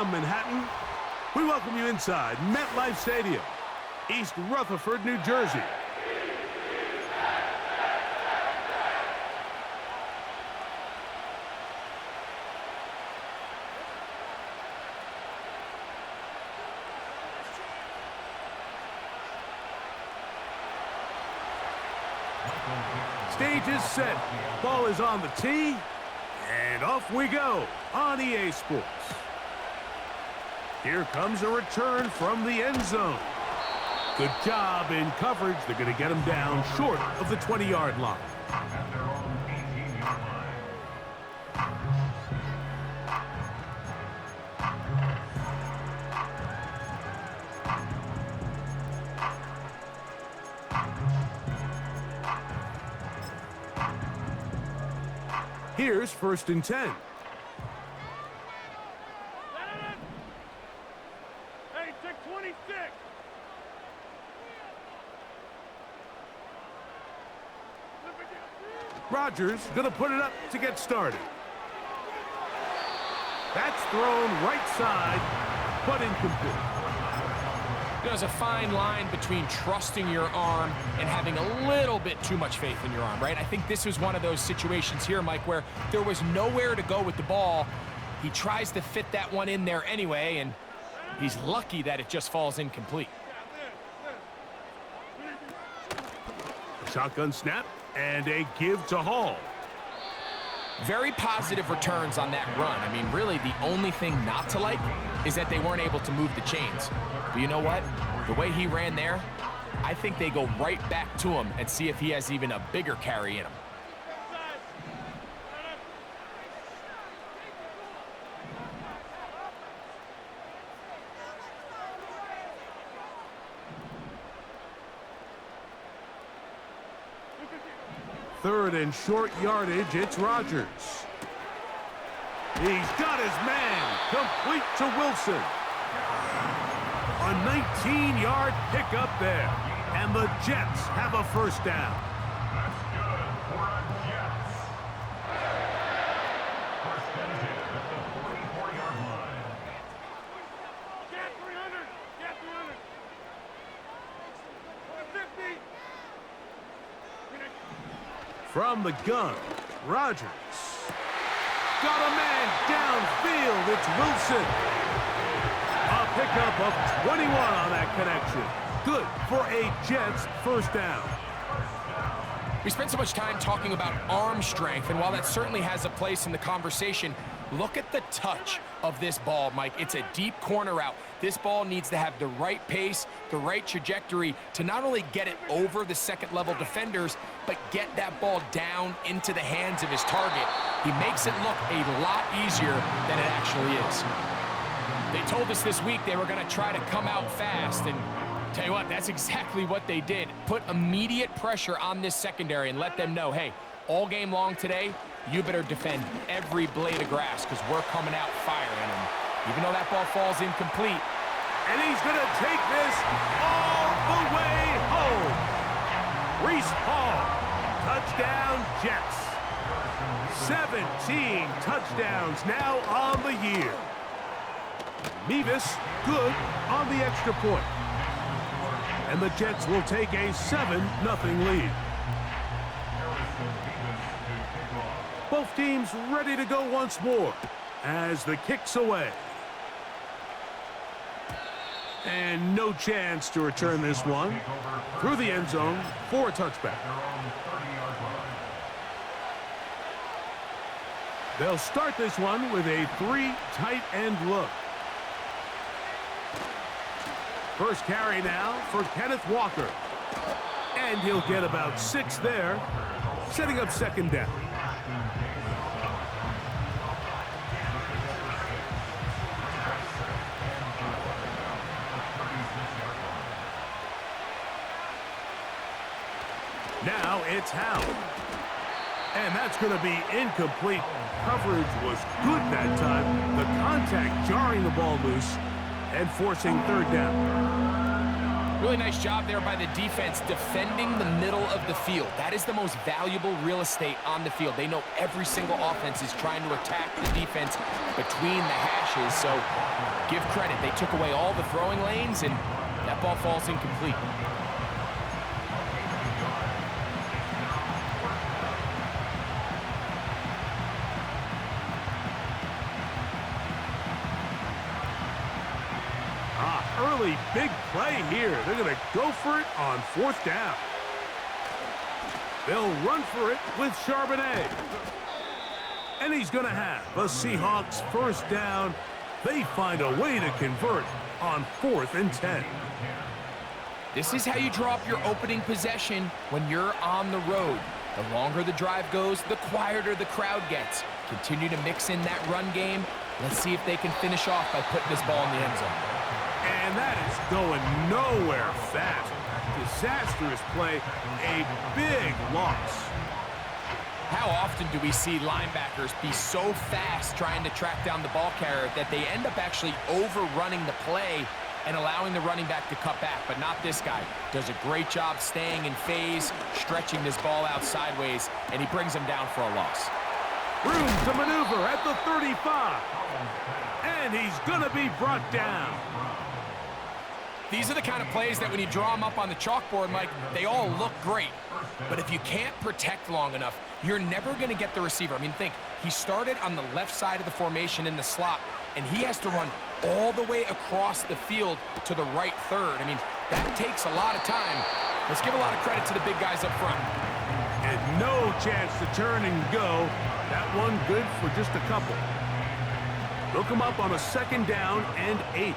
downtown Manhattan. We welcome you inside MetLife Stadium, East Rutherford, New Jersey. Stage is set. Ball is on the tee. And off we go on EA Sports. Here comes a return from the end zone. Good job in coverage. They're going to get him down short of the 20-yard line. Here's 1st and 10. Hey, take 26. Rodgers going to put it up to get started. That's thrown right side, but incomplete. There's a fine line between trusting your arm and having a little bit too much faith in your arm, right? I think this was one of those situations here, Mike, where there was nowhere to go with the ball. He tries to fit that one in there anyway, and he's lucky that it just falls incomplete. Shotgun snap and a give to Hall. Very positive returns on that run. I mean, really, the only thing not to like is that they weren't able to move the chains. But you know what? The way he ran there, I think they go right back to him and see if he has even a bigger carry in him. Third and short yardage, it's Rodgers. He's got his man, complete to Wilson. A 19-yard pickup there, and the Jets have a first down. From the gun, Rodgers. Got a man downfield, it's Wilson. A pickup of 21 on that connection. Good for a Jets first down. We spent so much time talking about arm strength, and while that certainly has a place in the conversation, look at the touch of this ball, Mike. It's a deep corner route. This ball needs to have the right pace, the right trajectory to not only get it over the second-level defenders, but get that ball down into the hands of his target. He makes it look a lot easier than it actually is. They told us this week they were going to try to come out fast, and tell you what, that's exactly what they did. Put immediate pressure on this secondary and let them know, hey, all game long today, you better defend every blade of grass because we're coming out firing. And even though that ball falls incomplete. And he's going to take this all the way home. Reese Hall, touchdown Jets. 17 touchdowns now on the year. Mevis good on the extra point. And the Jets will take a 7-0 lead. Both teams ready to go once more as the kick's away. And no chance to return this one through the end zone for a touchback. They'll start this one with a 3 tight end look. First carry now for Kenneth Walker. And he'll get about 6 there, setting up second down. Now it's Howell. And that's going to be incomplete. Coverage was good that time. The contact jarring the ball loose and forcing third down. Really nice job there by the defense defending the middle of the field. That is the most valuable real estate on the field. They know every single offense is trying to attack the defense between the hashes, so give credit. They took away all the throwing lanes, and that ball falls incomplete. Early big play here. They're going to go for it on 4th down. They'll run for it with Charbonnet. And he's going to have a Seahawks 1st down. They find a way to convert on 4th and 10. This is how you draw up your opening possession when you're on the road. The longer the drive goes, the quieter the crowd gets. Continue to mix in that run game. Let's see if they can finish off by putting this ball in the end zone. And that is going nowhere fast. Disastrous play, a big loss. How often do we see linebackers be so fast trying to track down the ball carrier that they end up actually overrunning the play and allowing the running back to cut back? But not this guy. Does a great job staying in phase, stretching this ball out sideways, and he brings him down for a loss. Room to maneuver at the 35. And he's going to be brought down. These are the kind of plays that when you draw them up on the chalkboard, Mike, they all look great. But if you can't protect long enough, you're never going to get the receiver. I mean, think, he started on the left side of the formation in the slot, and he has to run all the way across the field to the right third. I mean, that takes a lot of time. Let's give a lot of credit to the big guys up front. And no chance to turn and go. That one good for just a couple. They'll come up on a 2nd down and 8.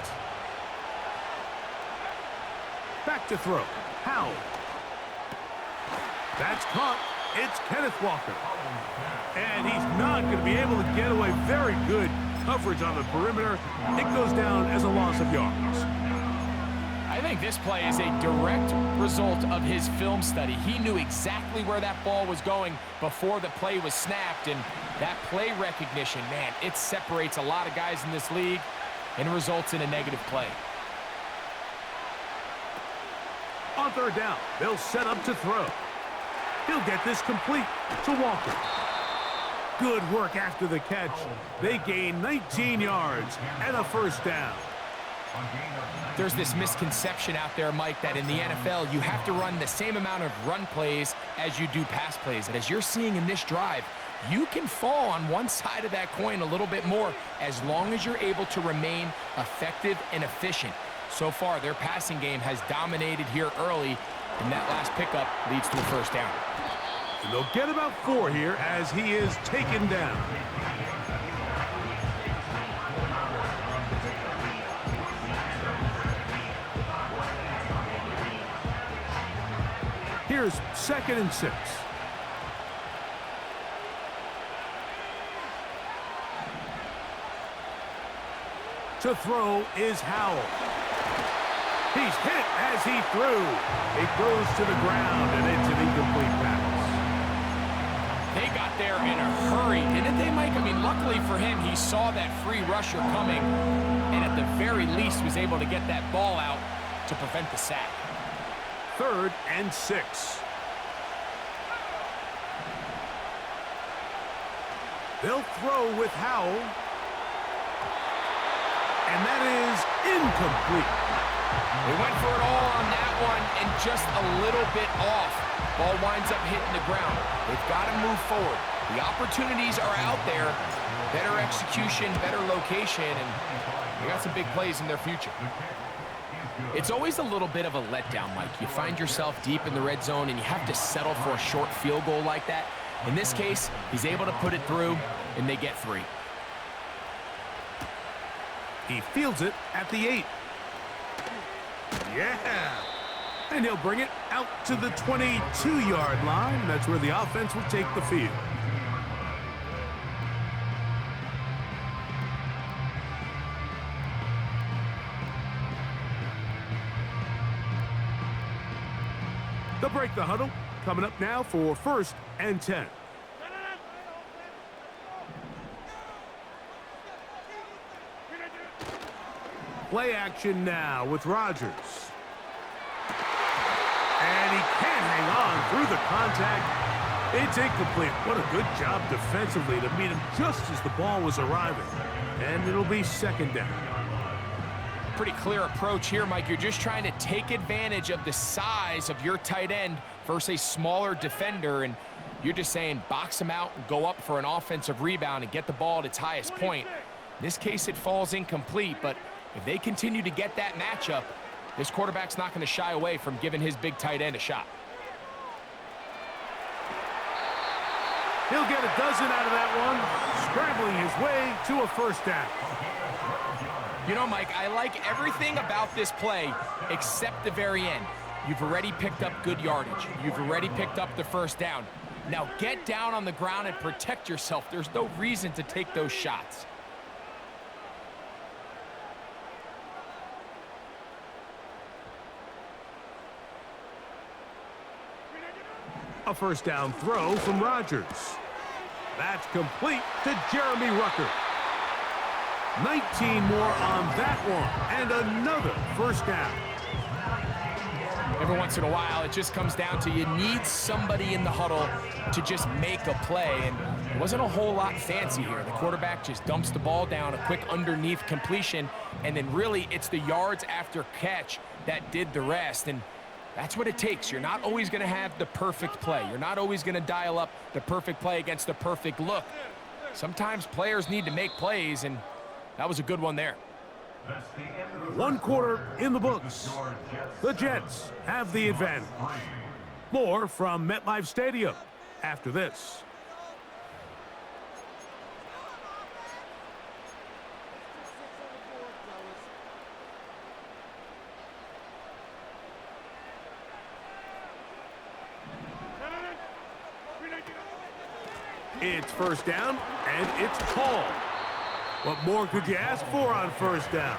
Back to throw. Howell. That's caught. It's Kenneth Walker. And he's not going to be able to get away. Very good coverage on the perimeter. It goes down as a loss of yards. I think this play is a direct result of his film study. He knew exactly where that ball was going before the play was snapped, and that play recognition, man, it separates a lot of guys in this league and results in a negative play. On 3rd down, they'll set up to throw. He'll get this complete to Walker. Good work after the catch. They gain 19 yards and a 1st down. There's this misconception out there, Mike, that in the NFL, you have to run the same amount of run plays as you do pass plays. And as you're seeing in this drive, you can fall on one side of that coin a little bit more as long as you're able to remain effective and efficient. So far, their passing game has dominated here early, and that last pickup leads to a 1st down. And they'll get about 4 here as he is taken down. Here's 2nd and 6. To throw is Howell. He's hit as he threw. It goes to the ground, and it's an incomplete pass. They got there in a hurry, didn't they, Mike? I mean, luckily for him, he saw that free rusher coming, and at the very least was able to get that ball out to prevent the sack. 3rd and 6. They'll throw with Howell. And that is incomplete. They went for it all on that one and just a little bit off. Ball winds up hitting the ground. They've got to move forward. The opportunities are out there. Better execution, better location, and they got some big plays in their future. It's always a little bit of a letdown, Mike. You find yourself deep in the red zone and you have to settle for a short field goal like that. In this case, he's able to put it through, and they get 3. He fields it at the 8. Yeah. And he'll bring it out to the 22-yard line. That's where the offense will take the field. They'll break the huddle. Coming up now for 1st and 10. Play action now with Rodgers. hang on through the contact. It's incomplete. What a good job defensively to meet him just as the ball was arriving. And it'll be second down. Pretty clear approach here, Mike. You're just trying to take advantage of the size of your tight end versus a smaller defender, and you're just saying box him out and go up for an offensive rebound and get the ball at its highest point. In this case, it falls incomplete, but if they continue to get that matchup, this quarterback's not going to shy away from giving his big tight end a shot. He'll get a dozen out of that one, scrambling his way to a first down. You know, Mike, I like everything about this play except the very end. You've already picked up good yardage. You've already picked up the first down. Now get down on the ground and protect yourself. There's no reason to take those shots. A first down throw from Rodgers. That's complete to Jeremy Rucker. 19 more on that one, and another first down. Every once in a while, it just comes down to you need somebody in the huddle to just make a play, and it wasn't a whole lot fancy here. The quarterback just dumps the ball down, a quick underneath completion, and then really it's the yards after catch that did the rest, and that's what it takes. You're not always going to have the perfect play. You're not always going to dial up the perfect play against the perfect look. Sometimes players need to make plays, and that was a good one there. One quarter in the books. The Jets have the advantage. More from MetLife Stadium after this. It's first down, and it's called. What more could you ask for on first down?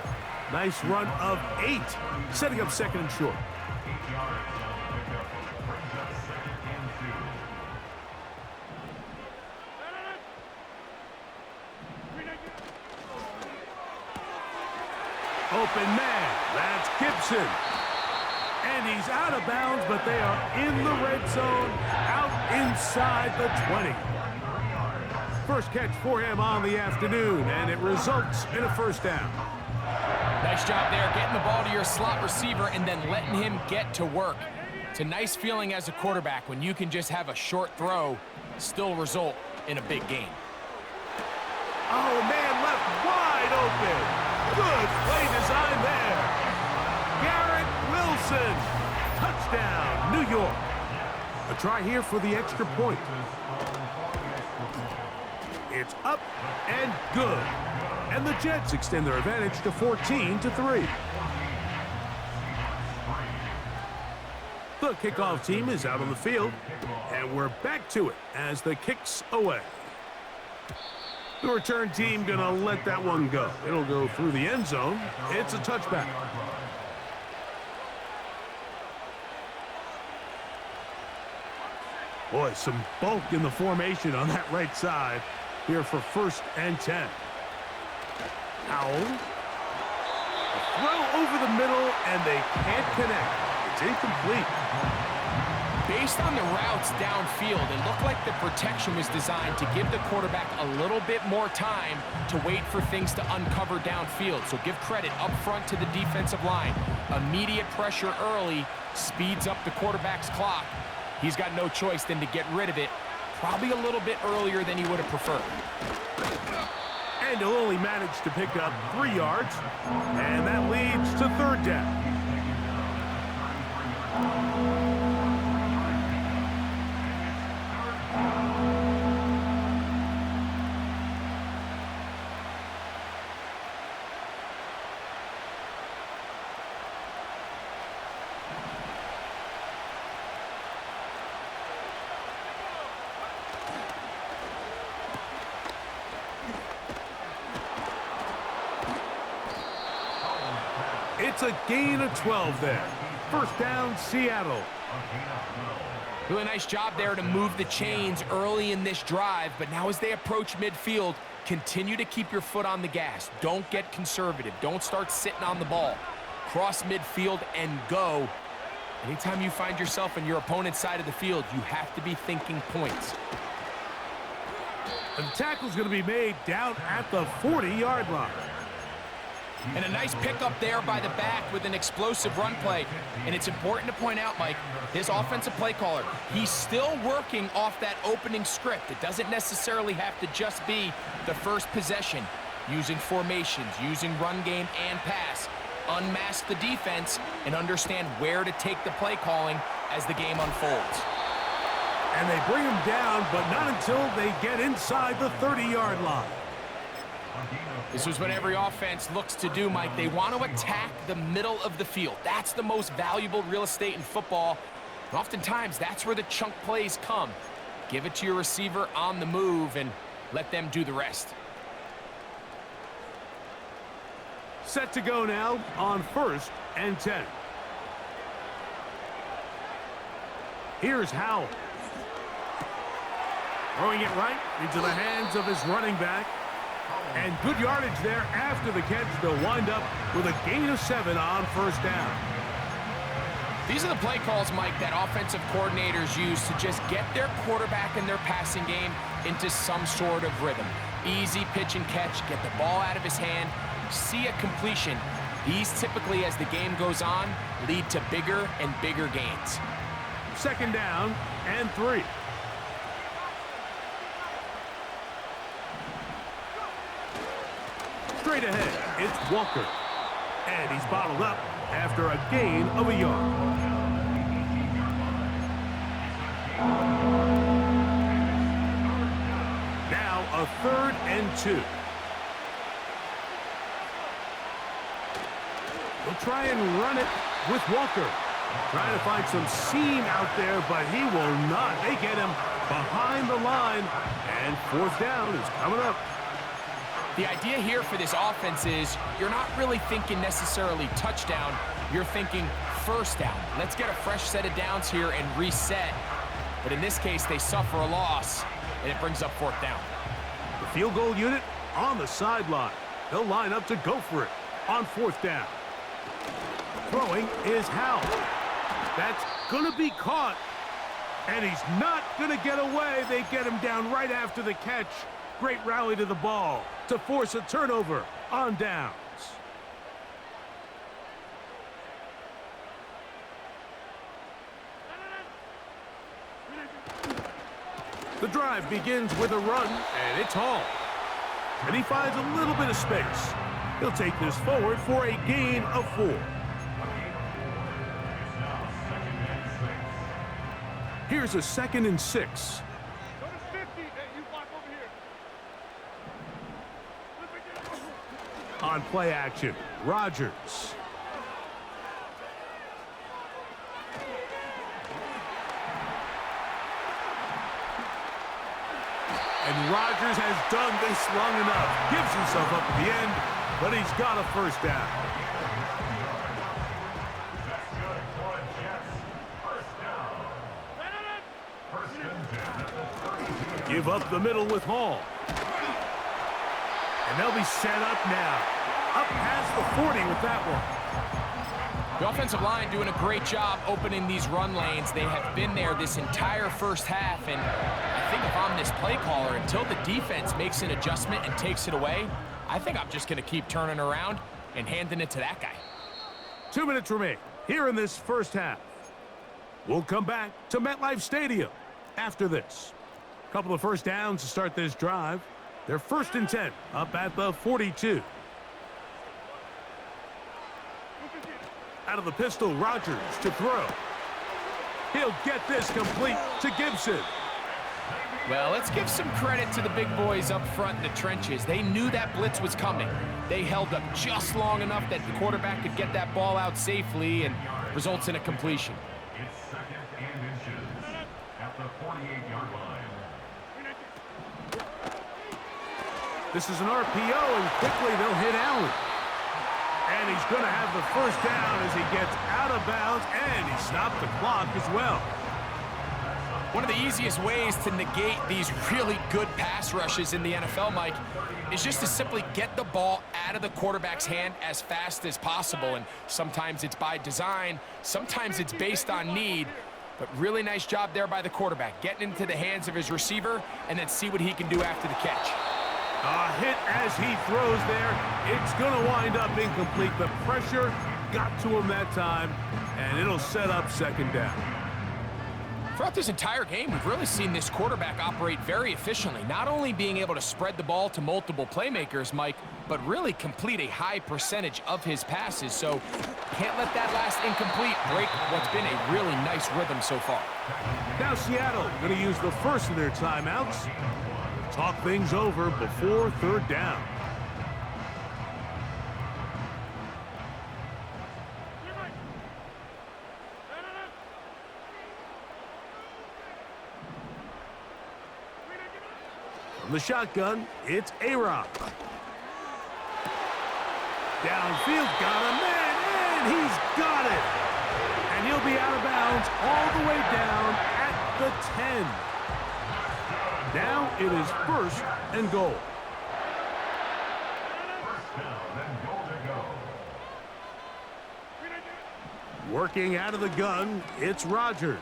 Nice run of 8, setting up second and short. Open man, that's Gibson. And he's out of bounds, but they are in the red zone, out inside the 20. First catch for him on the afternoon, and it results in a first down. Nice job there, getting the ball to your slot receiver and then letting him get to work. It's a nice feeling as a quarterback when you can just have a short throw, still result in a big gain. Oh, man, left wide open. Good play design there. Garrett Wilson. Touchdown, New York. A try here for the extra point. It's up and good. And the Jets extend their advantage to 14-3. The kickoff team is out on the field, and we're back to it as the kick's away. The return team gonna let that one go. It'll go through the end zone. It's a touchback. Boy, some bulk in the formation on that right side here for 1st and 10. Powell. A throw over the middle, and they can't connect. It's incomplete. Based on the routes downfield, it looked like the protection was designed to give the quarterback a little bit more time to wait for things to uncover downfield. So give credit up front to the defensive line. Immediate pressure early speeds up the quarterback's clock. He's got no choice than to get rid of it, probably a little bit earlier than he would have preferred. And he'll only manage to pick up 3 yards, and that leads to 3rd down. It's a gain of 12 there. First down, Seattle. Really nice job there to move the chains early in this drive, but now as they approach midfield, continue to keep your foot on the gas. Don't get conservative. Don't start sitting on the ball. Cross midfield and go. Anytime you find yourself on your opponent's side of the field, you have to be thinking points. And the tackle's going to be made down at the 40-yard line. And a nice pickup there by the back with an explosive run play. And it's important to point out, Mike, his offensive play caller, he's still working off that opening script. It doesn't necessarily have to just be the first possession. Using formations, using run game and pass. Unmask the defense and understand where to take the play calling as the game unfolds. And they bring him down, but not until they get inside the 30-yard line. This is what every offense looks to do, Mike. They want to attack the middle of the field. That's the most valuable real estate in football. And oftentimes, that's where the chunk plays come. Give it to your receiver on the move and let them do the rest. Set to go now on 1st and 10. Here's Howell. Throwing it right into the hands of his running back. And good yardage there after the catch. They'll wind up with a gain of 7 on 1st down. These are the play calls, Mike, that offensive coordinators use to just get their quarterback and their passing game into some sort of rhythm. Easy pitch and catch, get the ball out of his hand, see a completion. These typically, as the game goes on, lead to bigger and bigger gains. 2nd down and 3. Straight ahead, it's Walker. And he's bottled up after a gain of a yard. Now a 3rd and 2. He'll try and run it with Walker. Trying to find some seam out there, but he will not. They get him behind the line, and 4th down is coming up. The idea here for this offense is you're not really thinking necessarily touchdown. You're thinking 1st down. Let's get a fresh set of downs here and reset. But in this case, they suffer a loss, and it brings up 4th down. The field goal unit on the sideline. They'll line up to go for it on 4th down. Throwing is Howell. That's going to be caught. And he's not going to get away. They get him down right after the catch. Great rally to the ball to force a turnover on downs. The drive begins with a run, and it's Hall. And he finds a little bit of space. He'll take this forward for a gain of 4. Here's a 2nd and 6. Go to 50. Hey, you block over here. On play action, Rodgers. And Rodgers has done this long enough. Gives himself up at the end, but he's got a 1st down. Give up the middle with Hall. And they'll be set up now. Up past the 40 with that one. The offensive line doing a great job opening these run lanes. They have been there this entire 1st half, and I think if I'm this play caller, until the defense makes an adjustment and takes it away, I think I'm just going to keep turning around and handing it to that guy. 2 minutes remain here in this 1st half. We'll come back to MetLife Stadium after this. Couple of 1st downs to start this drive. They're 1st and 10 up at the 42. Out of the pistol, Rodgers to throw. He'll get this complete to Gibson. Well, let's give some credit to the big boys up front in the trenches. They knew that blitz was coming. They held up just long enough that the quarterback could get that ball out safely and results in a completion. It's 2nd and inches at the 48-yard line. This is an RPO, and quickly they'll hit Allen. And he's going to have the 1st down as he gets out of bounds, and he stopped the clock as well. One of the easiest ways to negate these really good pass rushes in the NFL, Mike, is just to simply get the ball out of the quarterback's hand as fast as possible. And sometimes it's by design, sometimes it's based on need. But really nice job there by the quarterback, getting into the hands of his receiver and then see what he can do after the catch. A hit as he throws there. It's going to wind up incomplete. The pressure got to him that time, and it'll set up second down. Throughout this entire game, we've really seen this quarterback operate very efficiently, not only being able to spread the ball to multiple playmakers, Mike, but really complete a high percentage of his passes. So can't let that last incomplete break what's been a really nice rhythm so far. Now Seattle going to use the first of their timeouts. Talk things over before third down. From the shotgun, it's A-Rob. Downfield, got a man, and he's got it. And he'll be out of bounds all the way down at the 10. Now it is first and goal. Working out of the gun, it's Rodgers.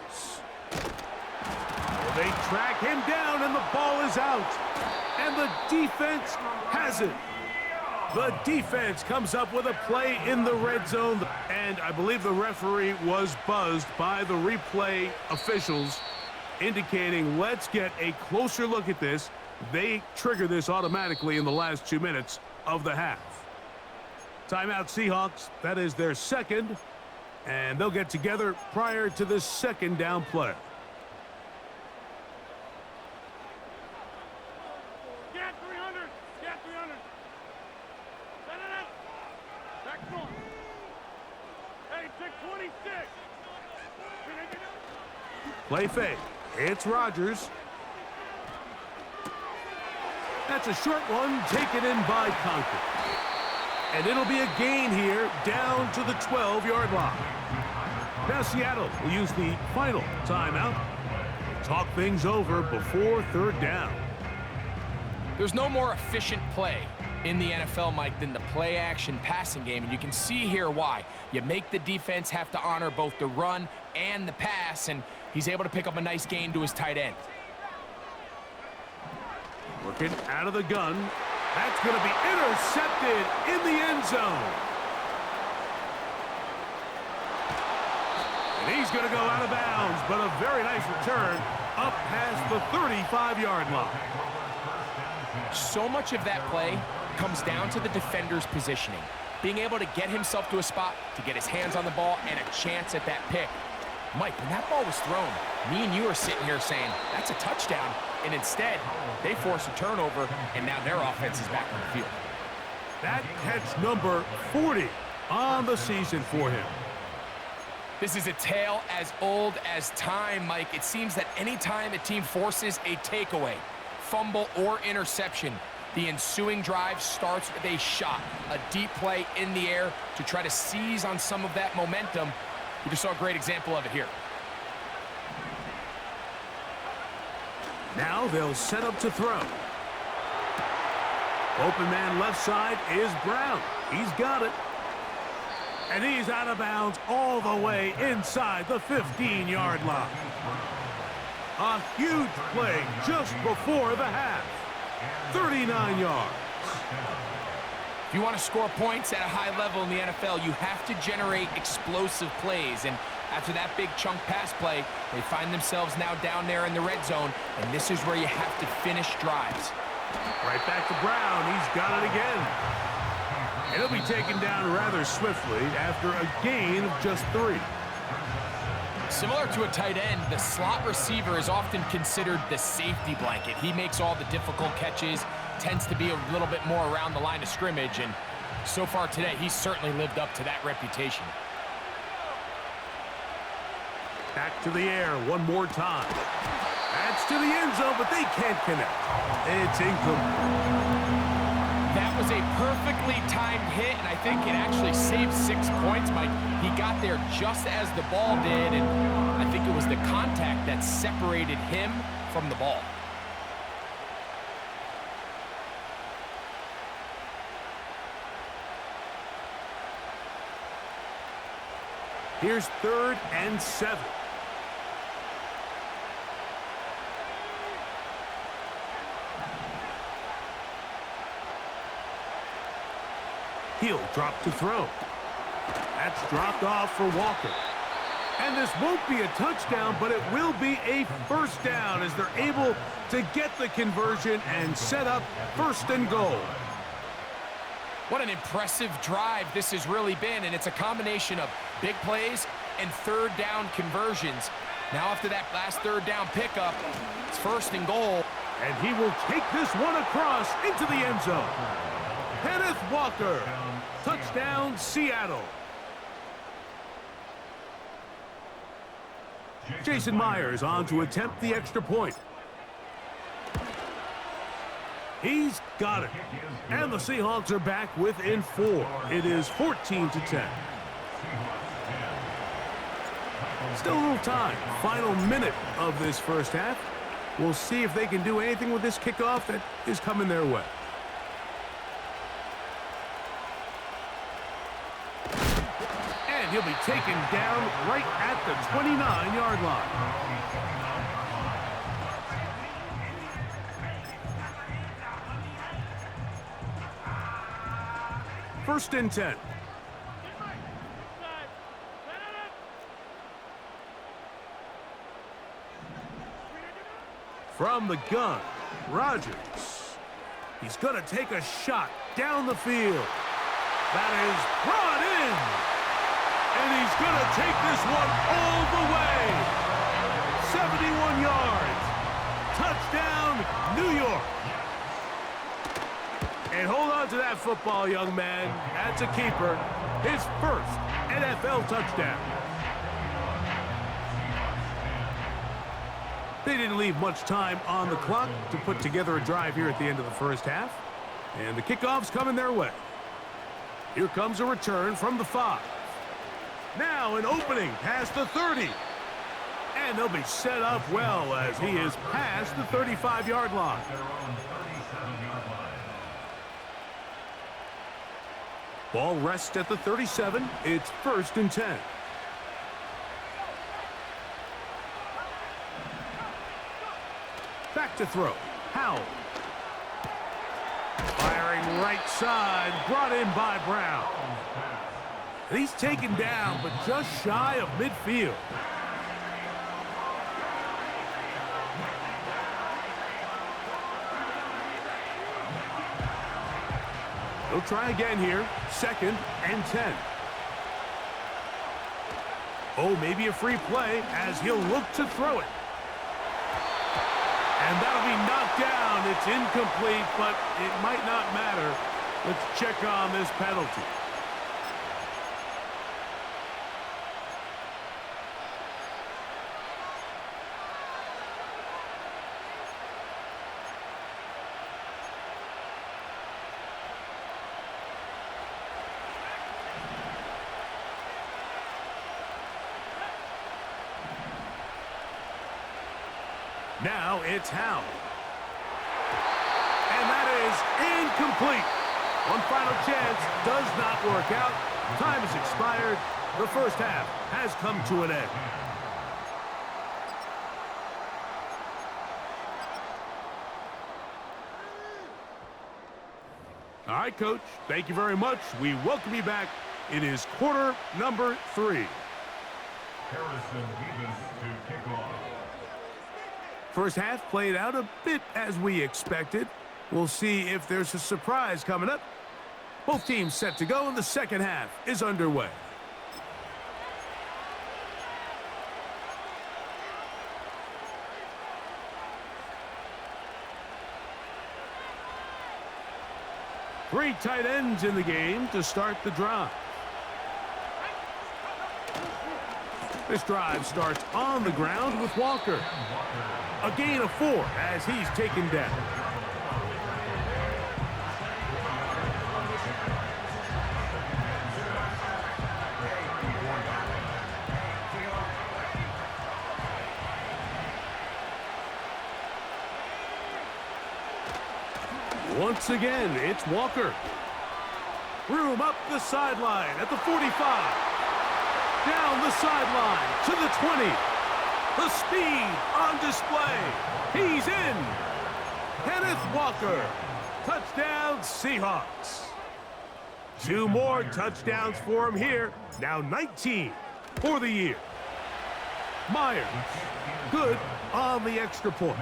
They track him down, and the ball is out. And the defense has it. The defense comes up with a play in the red zone. And I believe the referee was buzzed by the replay officials, indicating let's get a closer look at this. They trigger this automatically in the last 2 minutes of the half. Timeout Seahawks. That is their second. And they'll get together prior to the second down play. Get 300. Get 300. Set it up. Back front. Hey, check 26. Play fake. It's Rodgers. That's a short one taken in by Conklin. And it'll be a gain here down to the 12-yard line. Now Seattle will use the final timeout. Talk things over before third down. There's no more efficient play in the NFL, Mike, than the play-action passing game, and you can see here why. You make the defense have to honor both the run and the pass, and he's able to pick up a nice gain to his tight end. Working out of the gun. That's going to be intercepted in the end zone. And he's going to go out of bounds, but a very nice return up past the 35-yard line. So much of that play comes down to the defender's positioning, being able to get himself to a spot, to get his hands on the ball, and a chance at that pick. Mike, when that ball was thrown, me and you are sitting here saying, that's a touchdown, and instead, they force a turnover, and now their offense is back on the field. That catch number 40 on the season for him. This is a tale as old as time, Mike. It seems that any time a team forces a takeaway, fumble, or interception, the ensuing drive starts with a shot, a deep play in the air to try to seize on some of that momentum. We just saw a great example of it here. Now they'll set up to throw. Open man left side is Brown. He's got it. And he's out of bounds all the way inside the 15-yard line. A huge play just before the half. 39 yards. If you want to score points at a high level in the NFL, you have to generate explosive plays. And after that big chunk pass play, they find themselves now down there in the red zone, and this is where you have to finish drives. Right back to Brown. He's got it again. And he'll be taken down rather swiftly after a gain of just 3. Similar to a tight end, the slot receiver is often considered the safety blanket. He makes all the difficult catches, tends to be a little bit more around the line of scrimmage, and so far today, he's certainly lived up to that reputation. Back to the air one more time. That's to the end zone, but they can't connect. It's incomplete. That was a perfectly timed hit, and I think it actually saved saved 6 points, Mike. He got there just as the ball did, and I think it was the contact that separated him from the ball. Here's 3rd and 7. He'll drop to throw. That's dropped off for Walker. And this won't be a touchdown, but it will be a first down as they're able to get the conversion and set up 1st and goal. What an impressive drive this has really been, and it's a combination of big plays and 3rd down conversions. Now after that last 3rd down pickup, it's 1st and goal. And he will take this one across into the end zone. Kenneth Walker, touchdown Seattle. Jason Myers on to attempt the extra point. He's got it. And the Seahawks are back within 4. It is 14-10. Still a little time. Final minute of this first half. We'll see if they can do anything with this kickoff that is coming their way. And he'll be taken down right at the 29-yard line. 1st and 10. From the gun, Rodgers. He's going to take a shot down the field. That is brought in. And he's going to take this one all the way. 71 yards. Touchdown, New York. And hold on to that football, young man. That's a keeper. His 1st NFL touchdown. They didn't leave much time on the clock to put together a drive here at the end of the first half. And the kickoff's coming their way. Here comes a return from the 5. Now an opening past the 30. And they'll be set up well as he is past the 35-yard line. Ball rests at the 37. It's 1st and 10. Back to throw. Howell. Firing right side. Brought in by Brown. And he's taken down, but just shy of midfield. He'll try again here. 2nd and 10. Oh, maybe a free play as he'll look to throw it. And that'll be knocked down. It's incomplete, but it might not matter. Let's check on this penalty. Now it's Howell. And that is incomplete. One final chance does not work out. Time has expired. The first half has come to an end. All right, Coach. Thank you very much. We welcome you back. It is quarter number 3. Harrison Evans to kick off. First half played out a bit as we expected. We'll see if there's a surprise coming up. Both teams set to go, and the second half is underway. Three tight ends in the game to start the drive. This drive starts on the ground with Walker. A gain of 4 as he's taken down. Once again, it's Walker. Room up the sideline at the 45. Down the sideline to the 20. The speed on display. He's in. Kenneth Walker. Touchdown, Seahawks. 2 more touchdowns for him here. Now 19 for the year. Myers, good on the extra point.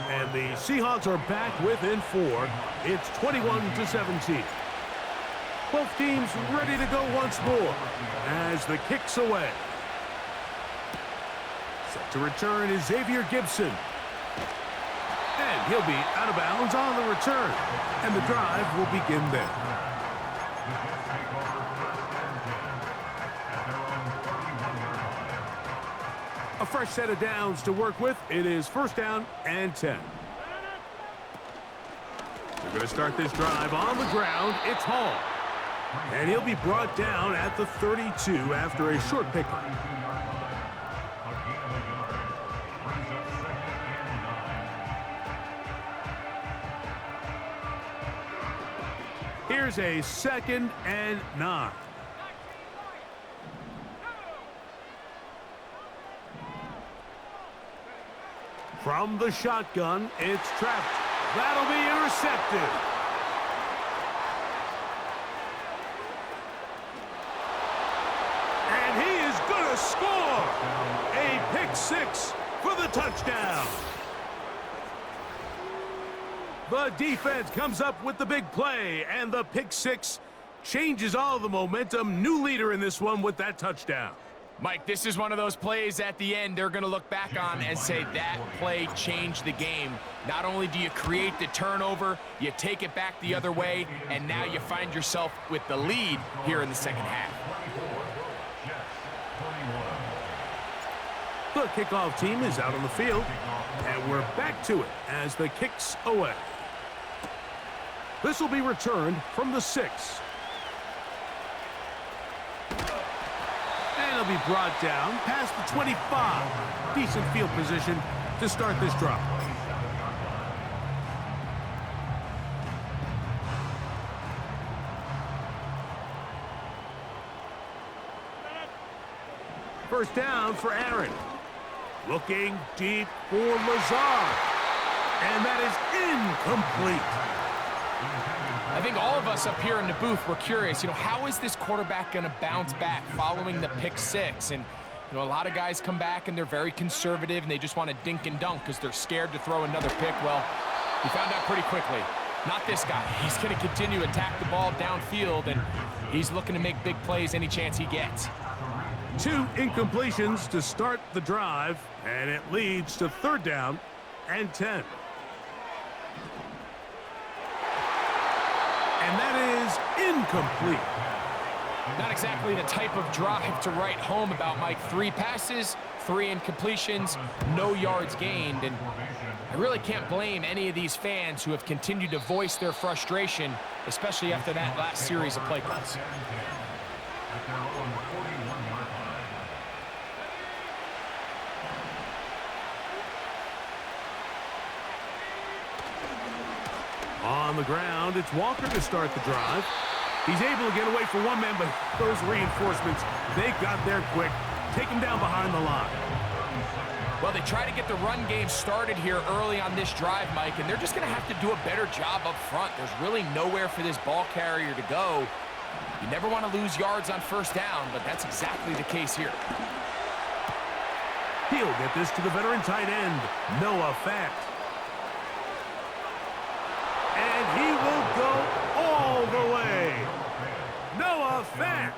And the Seahawks are back within 4. It's 21-17. Both teams ready to go once more as the kick's away. Set to return is Xavier Gibson. And he'll be out of bounds on the return. And the drive will begin there. A fresh set of downs to work with. It is 1st down and 10. They're going to start this drive on the ground. It's Hall. And he'll be brought down at the 32 after a short pickup. Here's a 2nd and 9. From the shotgun, it's trapped. That'll be intercepted. And he is going to score. A pick 6 for the touchdown. The defense comes up with the big play, and the pick 6 changes all the momentum. New leader in this one with that touchdown. Mike, this is one of those plays at the end they're going to look back on and say that play changed the game. Not only do you create the turnover, you take it back the other way, and now you find yourself with the lead here in the second half. The kickoff team is out on the field, and we're back to it as the kick's away. This will be returned from the 6. And it'll be brought down past the 25. Decent field position to start this drive. First down for Aaron. Looking deep for Lazard. And that is incomplete. I think all of us up here in the booth were curious, how is this quarterback going to bounce back following the pick 6? And, a lot of guys come back and they're very conservative and they just want to dink and dunk because they're scared to throw another pick. Well, he found out pretty quickly. Not this guy. He's going to continue to attack the ball downfield, and he's looking to make big plays any chance he gets. 2 incompletions to start the drive, and it leads to 3rd down and 10. And that is incomplete. Not exactly the type of drive to write home about, Mike. 3 passes, 3 incompletions, no yards gained. And I really can't blame any of these fans who have continued to voice their frustration, especially after that last series of play calls. On the ground, it's Walker to start the drive. He's able to get away from one man, but those reinforcements, they got there quick. Take him down behind the line. Well, they try to get the run game started here early on this drive, Mike, and they're just going to have to do a better job up front. There's really nowhere for this ball carrier to go. You never want to lose yards on 1st down, but that's exactly the case here. He'll get this to the veteran tight end, Noah Fant. And he will go all the way. Noah Fant.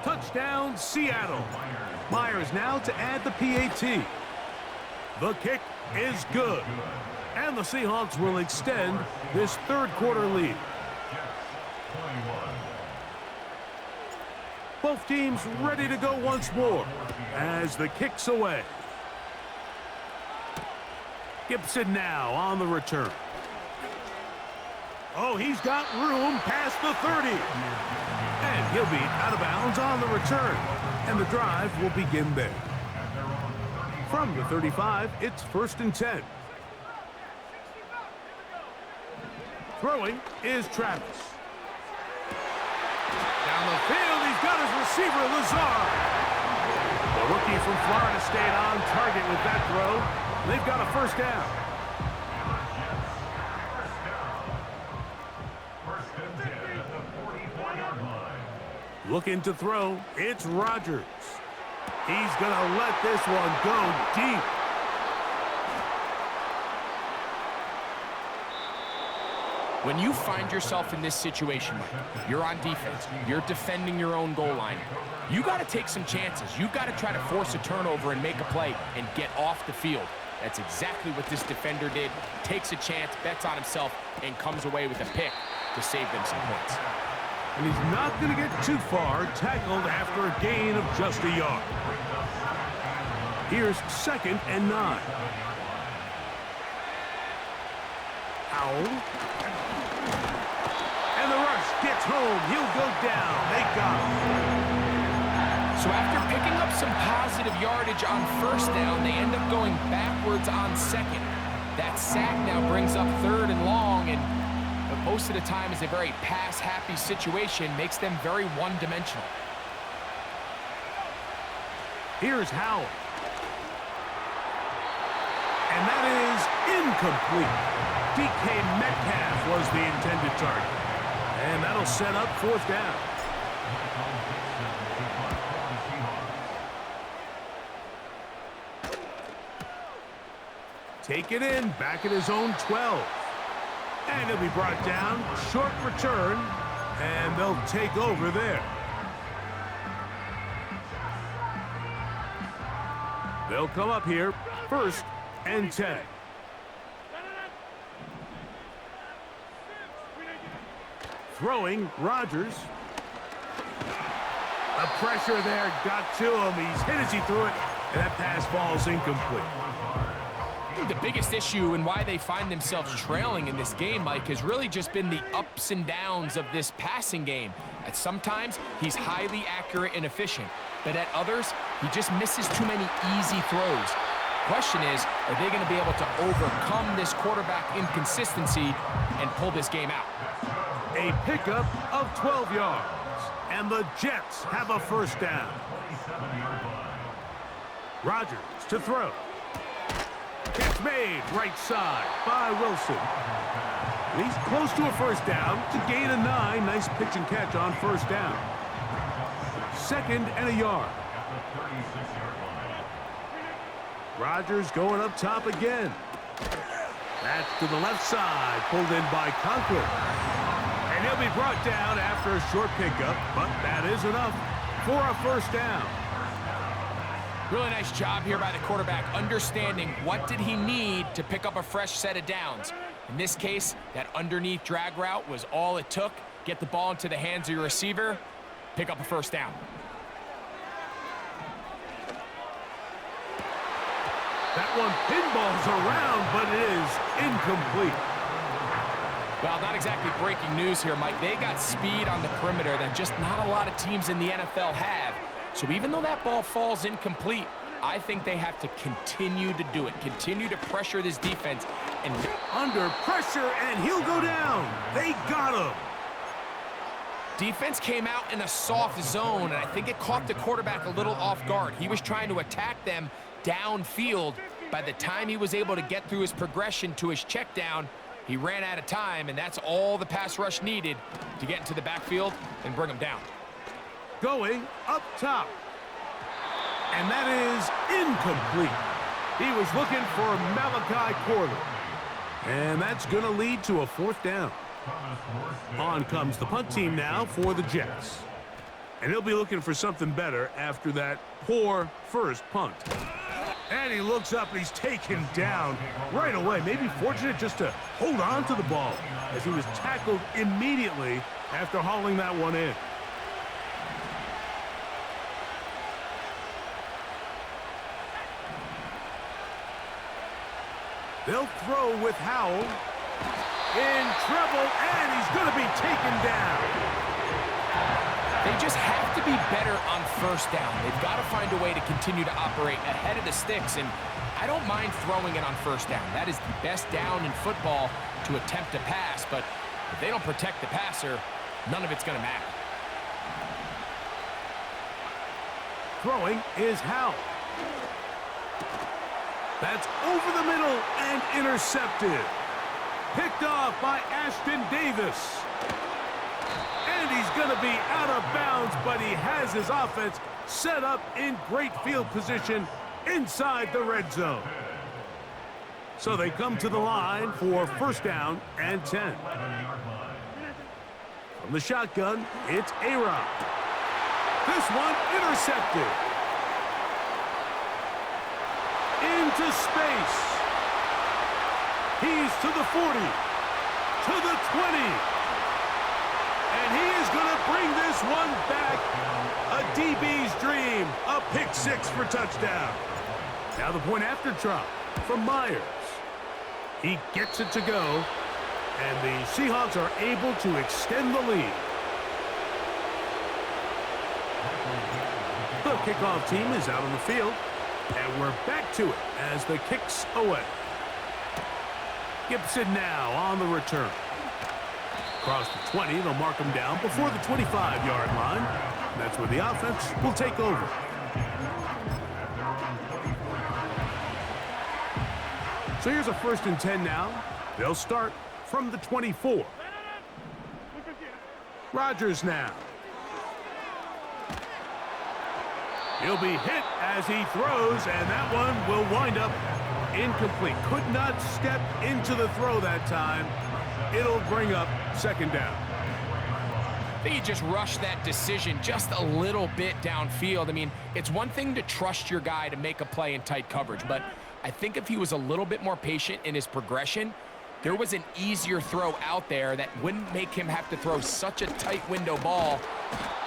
Touchdown, Seattle. Myers now to add the PAT. The kick is good. And the Seahawks will extend this 3rd quarter lead. Both teams ready to go once more as the kick's away. Gibson now on the return. Oh, he's got room past the 30. And he'll be out of bounds on the return. And the drive will begin there. From the 35, it's 1st and 10. Throwing is Travis. Down the field, he's got his receiver, Lazard. The rookie from Florida State on target with that throw. They've got a first down. First and 10 at the 44-yard line. Looking to throw, it's Rodgers. He's going to let this one go deep. When you find yourself in this situation, you're on defense, you're defending your own goal line, you got to take some chances. You got to try to force a turnover and make a play and get off the field. That's exactly what this defender did. Takes a chance, bets on himself, and comes away with a pick to save them some points. And he's not going to get too far, tackled after a gain of just a yard. Here's 2nd and 9. Howell. And the rush gets home. He'll go down. They got him. So after picking up some positive yardage on first down, they end up going backwards on second. That sack now brings up 3rd and long, and most of the time is a very pass-happy situation, makes them very one-dimensional. Here's Howell. And that is incomplete. DK Metcalf was the intended target. And that'll set up 4th down. Take it in, back at his own 12. And he'll be brought down, short return, and they'll take over there. They'll come up here, 1st and 10. Throwing, Rodgers. The pressure there got to him. He's hit as he threw it, and that pass falls incomplete. The biggest issue and why they find themselves trailing in this game, Mike, has really just been the ups and downs of this passing game. At sometimes, he's highly accurate and efficient, but at others, he just misses too many easy throws. Question is, are they going to be able to overcome this quarterback inconsistency and pull this game out? A pickup of 12 yards, and the Jets have a first down. Rodgers to throw. Catch made right side by Wilson. He's close to a first down to gain a 9. Nice pitch and catch on first down. 2nd and a yard. Rodgers going up top again. That's to the left side, pulled in by Conklin. And he'll be brought down after a short pickup, but that is enough for a first down. Really nice job here by the quarterback, understanding what did he need to pick up a fresh set of downs. In this case, that underneath drag route was all it took. Get the ball into the hands of your receiver, pick up a first down. That one pinballs around, but it is incomplete. Well, not exactly breaking news here, Mike. They got speed on the perimeter that just not a lot of teams in the NFL have. So even though that ball falls incomplete, I think they have to continue to do it, continue to pressure this defense. And under pressure, and he'll go down. They got him. Defense came out in a soft zone, and I think it caught the quarterback a little off guard. He was trying to attack them downfield. By the time he was able to get through his progression to his check down, he ran out of time, and that's all the pass rush needed to get into the backfield and bring him down. Going up top. And that is incomplete. He was looking for Malachi Corley. And that's going to lead to a 4th down. On comes the punt team now for the Jets. And he'll be looking for something better after that poor first punt. And he looks up and he's taken down right away. Maybe fortunate just to hold on to the ball as he was tackled immediately after hauling that one in. They'll throw with Howell. In trouble, and he's going to be taken down. They just have to be better on first down. They've got to find a way to continue to operate ahead of the sticks, and I don't mind throwing it on first down. That is the best down in football to attempt a pass, but If they don't protect the passer, none of it's going to matter. Throwing is Howell. That's over the middle and intercepted. Picked off by Ashton Davis. And he's going to be out of bounds, but he has his offense set up in great field position inside the red zone. So they come to the line for first down and 10. From the shotgun, it's A-Rod. This one intercepted. Into space. He's to the 40, to the 20. And he is going to bring this one back. A DB's dream. A pick six for touchdown. Now the point after try from Myers. He gets it to go. And the Seahawks are able to extend the lead. The kickoff team is out on the field. And we're back to it as the kick's away. Gibson now on the return. Across the 20, they'll mark him down before the 25-yard line. And that's where the offense will take over. So here's a 1st and 10 now. They'll start from the 24. Rodgers now. He'll be hit as he throws, and that one will wind up incomplete. Could not step into the throw that time. It'll bring up 2nd down. I think he just rushed that decision just a little bit downfield. I mean, it's one thing to trust your guy to make a play in tight coverage, but I think if he was a little bit more patient in his progression, there was an easier throw out there that wouldn't make him have to throw such a tight window ball.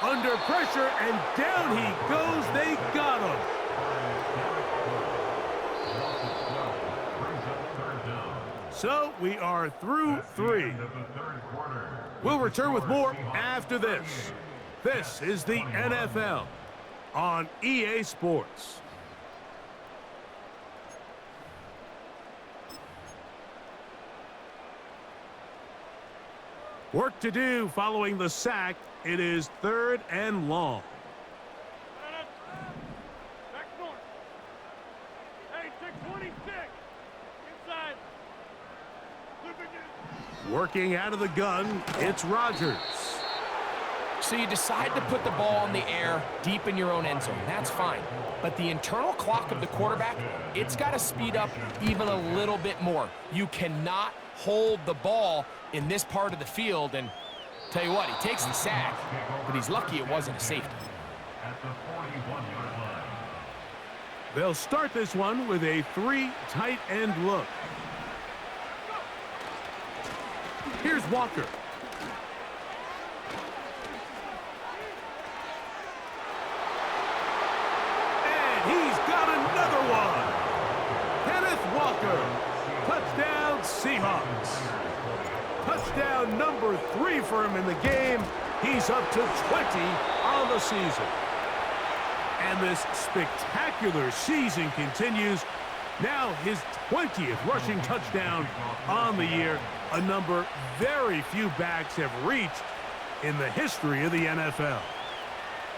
Under pressure, and down he goes. They got him. So we are through 3. We'll return with more after this. This is the NFL on EA Sports. Work to do following the sack. It is 3rd and long. Back north. Hey, 626. Inside. Working out of the gun, it's Rodgers. So you decide to put the ball in the air deep in your own end zone. That's fine. But the internal clock of the quarterback, it's got to speed up even a little bit more. You cannot hold the ball in this part of the field. And tell you what, he takes the sack, but he's lucky it wasn't a safety. At the 41-yard line. They'll start this one with a 3 tight end look. Here's Walker. And he's got another one. Kenneth Walker. Touchdown, Seahawks. Touchdown number 3 for him in the game. He's up to 20 on the season. And this spectacular season continues. Now his 20th rushing touchdown on the year, a number very few backs have reached in the history of the NFL.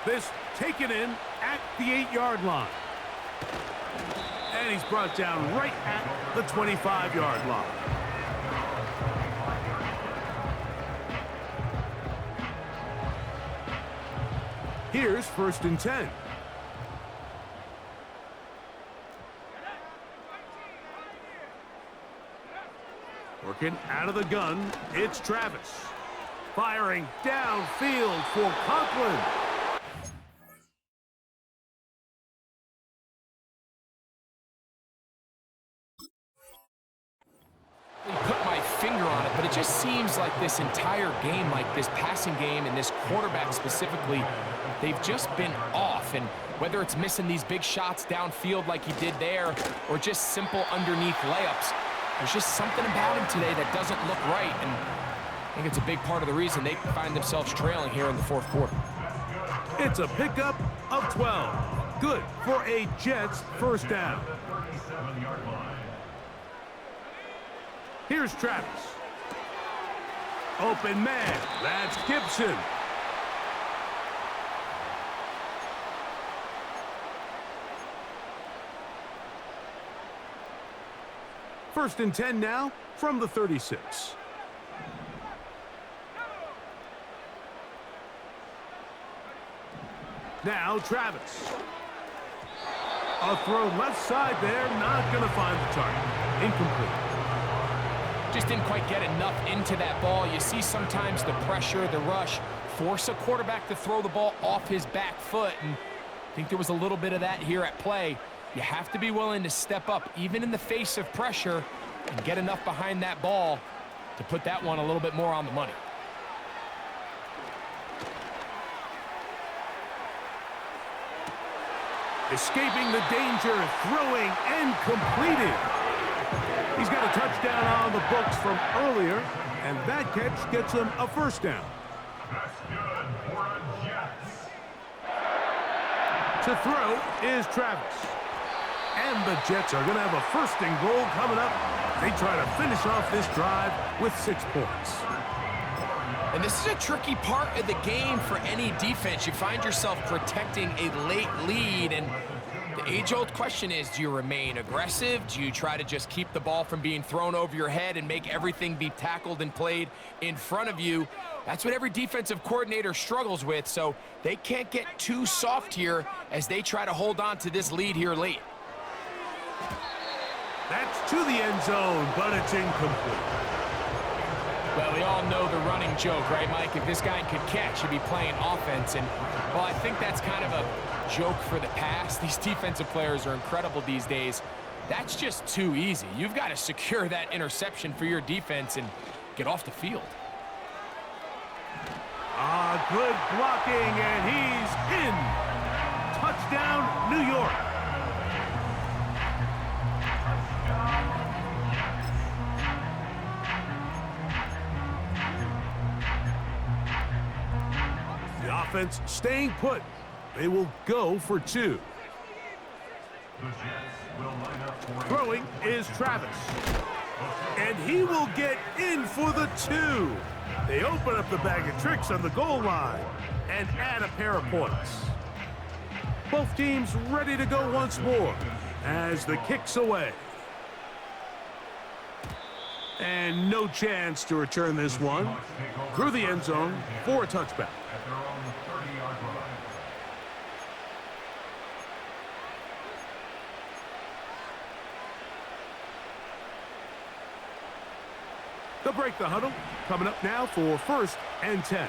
This taken in at the 8-yard line. And he's brought down right at the 25-yard line. Here's 1st and 10. Working out of the gun, it's Travis. Firing downfield for Conklin. Put my finger on it, but it just seems like this entire game, like this passing game and this quarterback specifically, they've just been off. And whether it's missing these big shots downfield like he did there or just simple underneath layups, there's just something about him today that doesn't look right. And I think it's a big part of the reason they find themselves trailing here in the 4th quarter. It's a pickup of 12. Good for a Jets 1st down. Here's Travis. Open man. That's Gibson. First and 10 now from the 36. Now Travis. A throw left side there, not going to find the target. Incomplete. Just didn't quite get enough into that ball. You see sometimes the pressure, the rush, force a quarterback to throw the ball off his back foot, and I think there was a little bit of that here at play. You have to be willing to step up, even in the face of pressure, and get enough behind that ball to put that one a little bit more on the money. Escaping the danger, throwing and completing. He's got a touchdown on the books from earlier, and that catch gets him a first down. That's good for a Jets. To throw is Travis. And the Jets are going to have a first and goal coming up. They try to finish off this drive with 6 points. And this is a tricky part of the game for any defense. You find yourself protecting a late lead, and the age-old question is, do you remain aggressive? Do you try to just keep the ball from being thrown over your head and make everything be tackled and played in front of you? That's what every defensive coordinator struggles with, so they can't get too soft here as they try to hold on to this lead here late. That's to the end zone, but it's incomplete. Well, we all know the running joke, right, Mike? If this guy could catch, he'd be playing offense. And, well, I think that's kind of a joke for the past. These defensive players are incredible these days. That's just too easy. You've got to secure that interception for your defense and get off the field. Good blocking, and he's in. Touchdown, New York. The offense staying put. They will go for 2. The Jets will line up for Throwing is Travis. And he will get in for the 2. They open up the bag of tricks on the goal line and add a pair of points. Both teams ready to go once more as the kick's away. And no chance to return this one through the end zone for a touchback. at their own 30-yard line. They'll break the huddle. Coming up now for first and 10.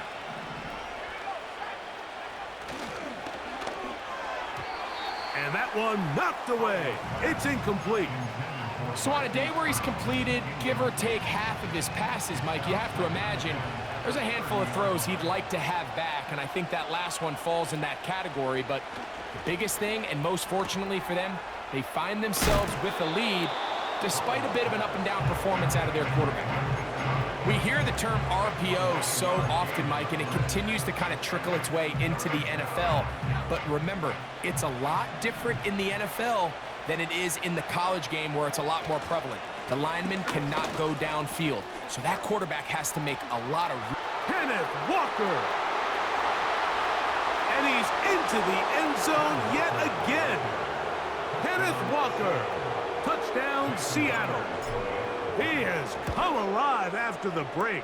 And that one knocked away. It's incomplete. So on a day where he's completed, give or take half of his passes, Mike, you have to imagine there's a handful of throws he'd like to have back, and I think that last one falls in that category. But the biggest thing, and most fortunately for them, they find themselves with a lead despite a bit of an up-and-down performance out of their quarterback. We hear the term RPO so often, Mike, and it continues to kind of trickle its way into the NFL. But remember, it's a lot different in the NFL than it is in the college game where it's a lot more prevalent. The lineman cannot go downfield, so that quarterback has to make a lot of... Kenneth Walker. And he's into the end zone yet again. Kenneth Walker. Touchdown, Seattle. He has come alive after the break.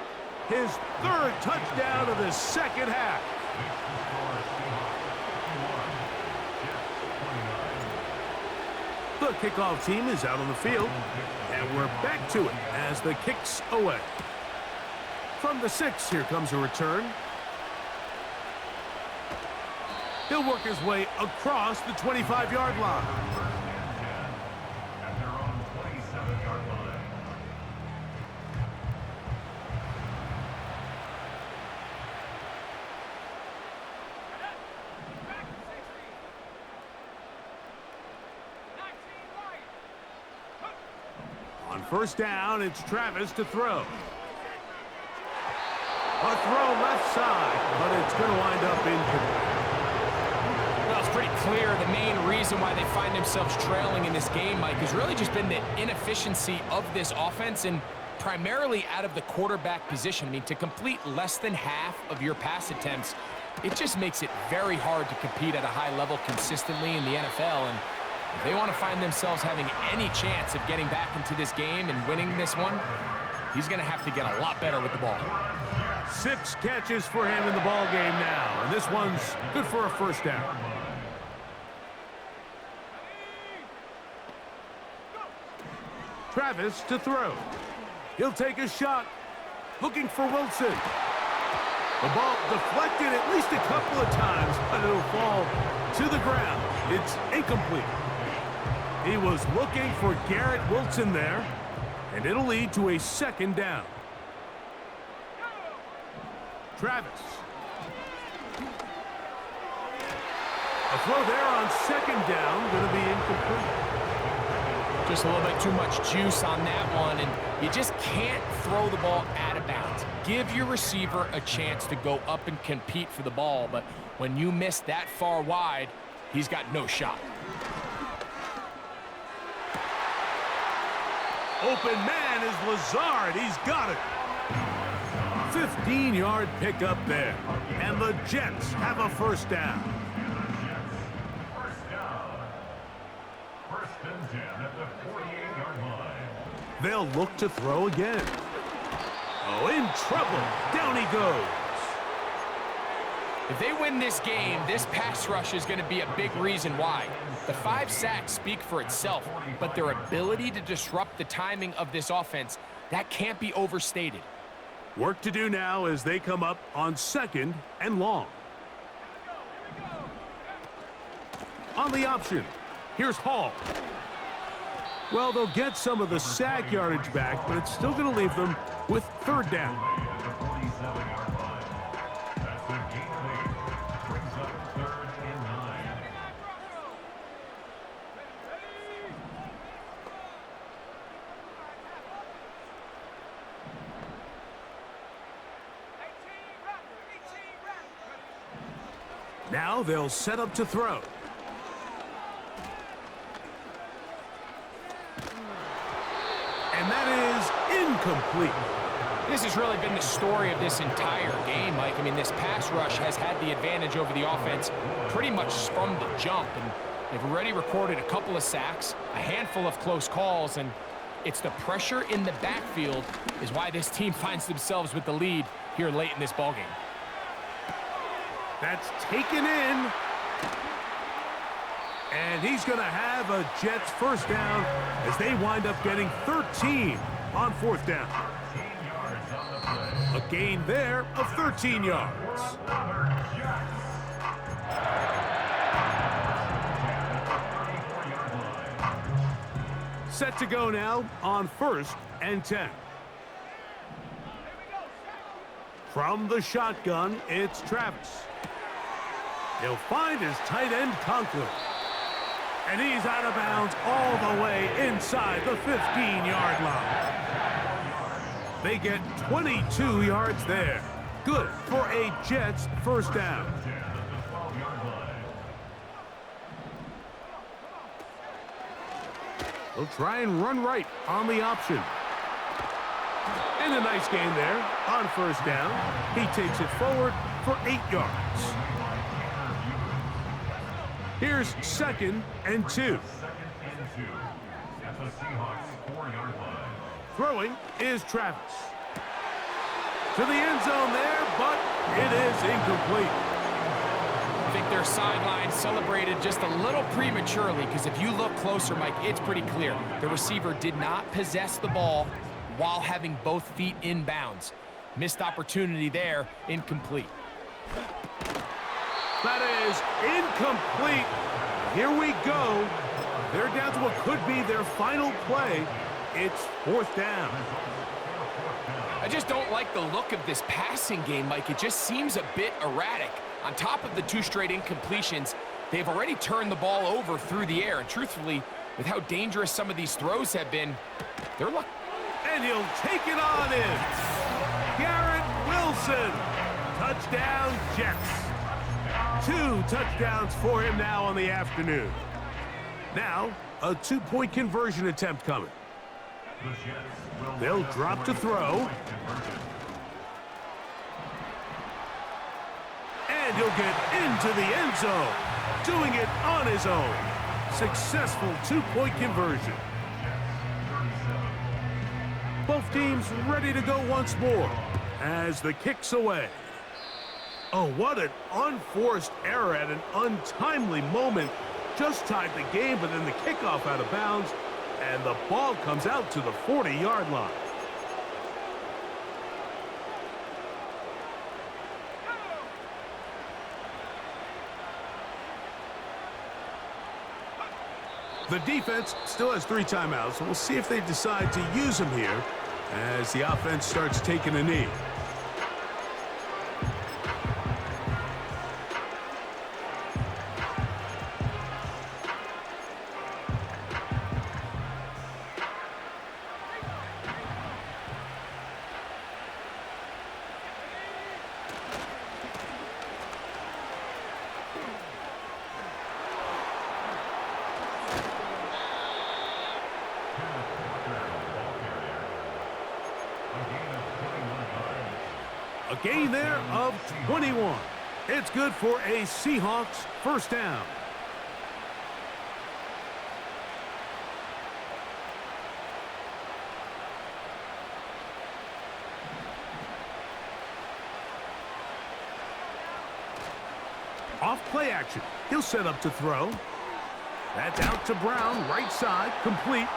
His third touchdown of the second half. The kickoff team is out on the field, and we're back to it as the kick's away. From the 6, here comes a return. He'll work his way across the 25-yard line. At their own 27-yard line. On first down, it's Travis to throw. A throw left side, but it's going to wind up incomplete. Well, it's pretty clear the main reason why they find themselves trailing in this game, Mike, has really just been the inefficiency of this offense, and primarily out of the quarterback position. I mean, to complete less than half of your pass attempts, it just makes it very hard to compete at a high level consistently in the NFL. And if they want to find themselves having any chance of getting back into this game and winning this one, he's going to have to get a lot better with the ball. 6 catches for him in the ball game now, and this one's good for a first down. Travis to throw. He'll take a shot, looking for Wilson. The ball deflected at least a couple of times, but it'll fall to the ground. It's incomplete. He was looking for Garrett Wilson there, and it'll lead to a second down. Travis. A throw there on second down, going to be incomplete. Just a little bit too much juice on that one, and you just can't throw the ball out of bounds. Give your receiver a chance to go up and compete for the ball, but when you miss that far wide, he's got no shot. Open man is Lazard. He's got it. 15-yard pickup there, and the Jets have a first down. First and 10 at the 48-yard line. They'll look to throw again. Oh, in trouble. Down he goes. If they win this game, this pass rush is going to be a big reason why. The 5 sacks speak for itself, but their ability to disrupt the timing of this offense, that can't be overstated. Work to do now as they come up on second and long. On the option, here's Hall. Well, they'll get some of the sack yardage back, but it's still going to leave them with third down. At the 47-yard line. That's the game lead. Brings up 3rd and 9. Now they'll set up to throw. And that is incomplete. This has really been the story of this entire game, Mike. I mean, this pass rush has had the advantage over the offense pretty much from the jump. And they've already recorded a couple of sacks, a handful of close calls, and it's the pressure in the backfield is why this team finds themselves with the lead here late in this ballgame. That's taken in. And he's going to have a Jets first down as they wind up getting 13 on 4th down. A gain there of 13 yards. Set to go now on 1st and 10. From the shotgun, it's Travis. He'll find his tight end, Conklin. And he's out of bounds all the way inside the 15-yard line. They get 22 yards there. Good for a Jets first down. They'll try and run right on the option. And a nice gain there on first down. He takes it forward for 8 yards. Here's 2nd and 2. 2nd and 2 at the Seahawks 4-yard line. Throwing is Travis. To the end zone there, but it is incomplete. I think their sideline celebrated just a little prematurely because if you look closer, Mike, it's pretty clear. The receiver did not possess the ball while having both feet in bounds. Missed opportunity there, incomplete. That is incomplete. Here we go. They're down to what could be their final play. It's 4th down. I just don't like the look of this passing game, Mike. It just seems a bit erratic. On top of the 2 straight incompletions, they've already turned the ball over through the air. And truthfully, with how dangerous some of these throws have been, they're lucky. And he'll take it on in. Garrett Wilson. Touchdown, Jets. 2 touchdowns for him now on the afternoon. Now, a 2-point conversion attempt coming. The Jets will They'll line up drop to for a throw. two-point conversion. And he'll get into the end zone, doing it on his own. Successful two-point conversion. Both teams ready to go once more as the kick's away. Oh, what an unforced error at an untimely moment. Just tied the game, but then the kickoff out of bounds, and the ball comes out to the 40-yard line. The defense still has 3 timeouts. We'll see if they decide to use them here as the offense starts taking a knee. A gain there of 21. It's good for a Seahawks first down. Off play action. He'll set up to throw. That's out to Brown, right side, complete.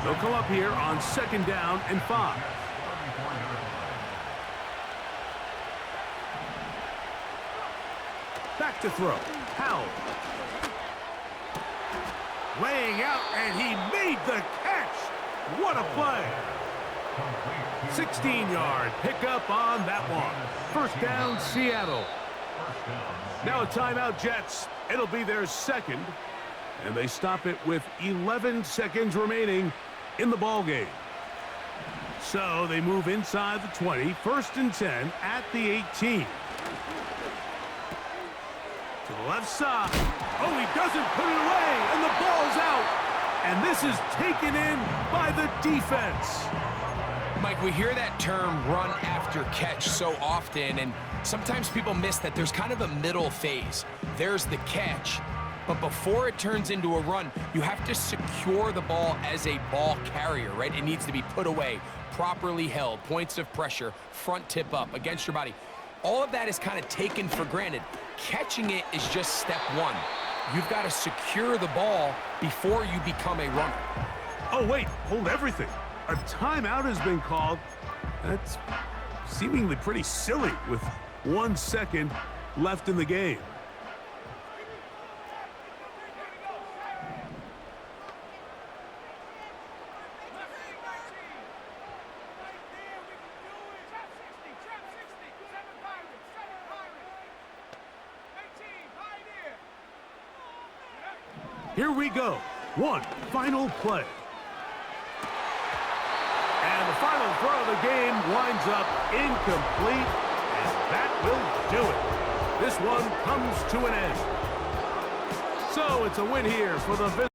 They'll come up here on 2nd down and 5. Back to throw. Howell. Laying out, and he made the catch. What a play. 16-yard pickup on that one. First down, Seattle. Now a timeout, Jets. It'll be their second, and they stop it with 11 seconds remaining in the ball game. So they move inside the 20, 1st and 10 at the 18. To the left side. Oh, he doesn't put it away, and the ball's out. And this is taken in by the defense. Mike, we hear that term run after catch so often, and sometimes people miss that there's kind of a middle phase. There's the catch, but before it turns into a run, you have to secure the ball as a ball carrier, right? It needs to be put away, properly held, points of pressure, front tip up against your body. All of that is kind of taken for granted. Catching it is just step one. You've got to secure the ball before you become a runner. Oh, wait, hold everything. A timeout has been called. That's seemingly pretty silly with 1 second left in the game. Here we go. One final play. And the final throw of the game winds up incomplete, and that will do it. This one comes to an end. So it's a win here for the